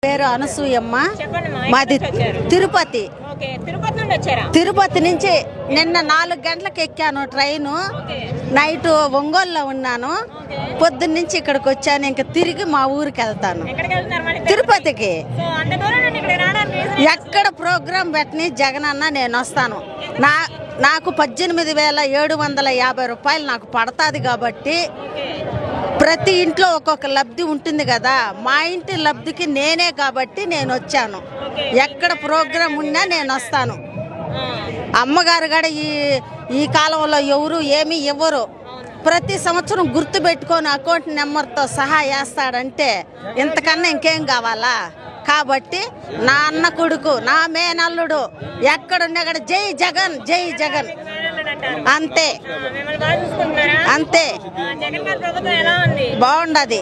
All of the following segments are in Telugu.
పేరు అనసూయమ్మ. మాది తిరుపతి. తిరుపతి నుంచి నిన్న 4 గంటలకు ఎక్కాను ట్రైను. నైట్ ఒంగోలులో ఉన్నాను. పొద్దున్న నుంచి ఇక్కడికి వచ్చాను. ఇంకా తిరిగి మా ఊరికి వెళ్తాను, తిరుపతికి. ఎక్కడ ప్రోగ్రాం పెట్టని జగనన్న నేను వస్తాను. నాకు 18,750 రూపాయలు నాకు పడుతుంది కాబట్టి ప్రతి ఇంట్లో ఒక్కొక్క లబ్ధి ఉంటుంది కదా. మా ఇంటి లబ్ధికి నేనే కాబట్టి నేను వచ్చాను. ఎక్కడ ప్రోగ్రాం ఉన్నా నేను వస్తాను. అమ్మగారు కూడా ఈ కాలంలో ఎవరు ఏమి ఇవ్వరు. ప్రతి సంవత్సరం గుర్తు పెట్టుకొని అకౌంట్ నెంబర్తో సహా వేస్తాడంటే ఇంతకన్నా ఇంకేం కావాలా? కాబట్టి నా అన్న కొడుకు, నా మేనల్లుడు ఎక్కడున్నా కూడా జై జగన్, జై జగన్, అంతే అంతే. బాగుండదు.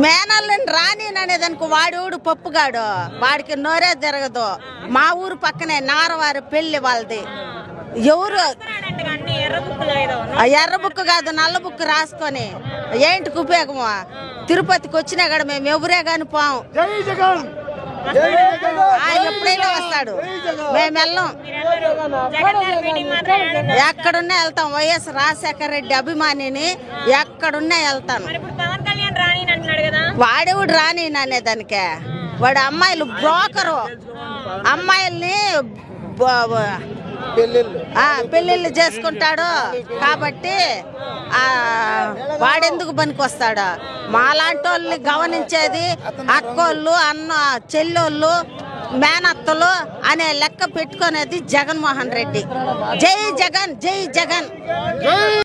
మేనల్లుని రాని అనేదానికి వాడు పప్పుగాడు, వాడికి నోరే తిరగదు. మా ఊరు పక్కనే నారవారి పెళ్లి వాళ్ళది. ఎవరు ఎర్ర బుక్ కాదు, నల్ల బుక్ రాసుకొని ఏంటికి ఉపయోగమా? తిరుపతికి వచ్చినా కూడా మేము ఎవరే కాని పోం. ఆయన ఎప్పుడైనా వస్తాడు, మేము వెళ్ళాం. ఎక్కడున్నా వెళ్తాం. వైఎస్ రాజశేఖర రెడ్డి అభిమానిని, ఎక్కడున్నా వెళ్తాను. వాడేవుడు రాని అనేదానికే. వాడు అమ్మాయిలు బ్రోకరు, అమ్మాయిల్ని పెళ్ళిళ్ళు చేసుకుంటాడు కాబట్టి వాడెందుకు పనికి వస్తాడు? మాలాంటి వాళ్ళని గమనించేది అక్కోళ్ళు, అన్న చెల్లెళ్ళు, మేనత్తలు అనే లెక్క పెట్టుకునేది జగన్మోహన్ రెడ్డి. జై జగన్, జై జగన్.